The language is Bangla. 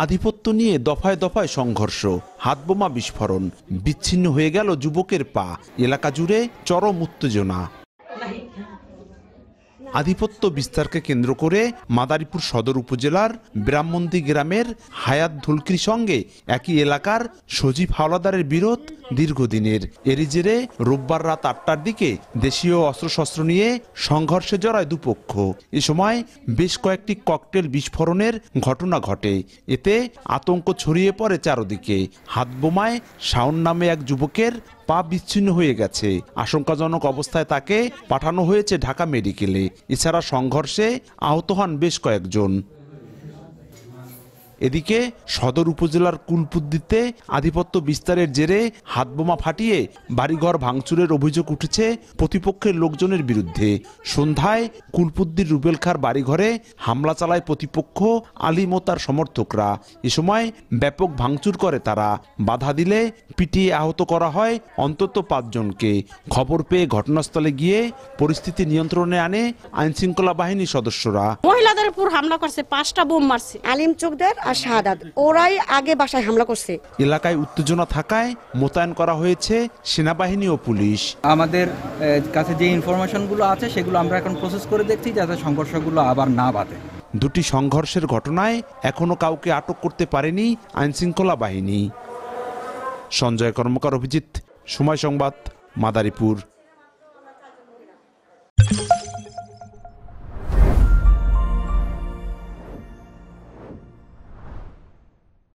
আধিপত্য নিয়ে দফায় দফায় সংঘর্ষ, হাতবোমা বিস্ফোরণ, বিচ্ছিন্ন হয়ে গেল যুবকের পা, এলাকা জুড়ে চরম উত্তেজনা। আধিপত্য বিস্তারকে কেন্দ্র করে মাদারীপুর সদর উপজেলার ব্রাহ্মণদী গ্রামের হায়াত ধুলকির সঙ্গে একই এলাকার সজীব হাওলাদারের বিরোধ দীর্ঘদিনের। এরই জেরে রোববার রাত ৮টার দিকে দেশীয় অস্ত্রশস্ত্র নিয়ে সংঘর্ষে জড়ায় দুপক্ষ। এ সময় বেশ কয়েকটি ককটেল বিস্ফোরণের ঘটনা ঘটে। এতে আতঙ্ক ছড়িয়ে পড়ে চারদিকে। হাতবোমায় শাওন নামে এক যুবকের পা বিচ্ছিন্ন হয়ে গেছে। আশঙ্কাজনক অবস্থায় তাকে পাঠানো হয়েছে ঢাকা মেডিকেলে। এছাড়া সংঘর্ষে আহত হন বেশ কয়েকজন। এদিকে সদর উপজেলার কুলপুদ্দিতে আধিপত্য বিস্তারের জেরে হাতবোমা ফাটিয়ে বাড়িঘর ভাঙচুরের অভিযোগ উঠেছে প্রতিপক্ষের লোকজনের বিরুদ্ধে। সন্ধ্যায় কুলপুদ্দির রুবেল খাঁর বাড়িঘরে হামলা চালায় প্রতিপক্ষ আলিম ও তার সমর্থকরা। এ সময় ব্যাপক ভাঙচুর করে তারা। বাধা দিলে পিটিয়ে আহত করা হয় অন্তত ৫ জনকে। খবর পেয়ে ঘটনাস্থলে গিয়ে পরিস্থিতি নিয়ন্ত্রণে আনে আইনশৃঙ্খলা বাহিনীর সদস্যরা। মহিলাদের উপর হামলা করছে, ৫টা বোম মারছে। আলিম চোকদার আর শাহাদাত ওরাই আগে বাসায় হামলা করছে। এলাকায় উত্তেজনা থাকায় মোতায়েন করা হয়েছে সেনাবাহিনী ও পুলিশ। আমাদের কাছে যে ইনফরমেশনগুলো আছে সেগুলো আমরা এখন প্রসেস করে দেখছি যাতে সংঘর্ষগুলো আবার না বাধে। দুটি সংঘর্ষের ঘটনায় এখনো কাউকে আটক করতে পারেনি আইনশৃঙ্খলা বাহিনী। সঞ্জয় কর্মকার, অভিজিৎ, সময় সংবাদ, মাদারীপুর।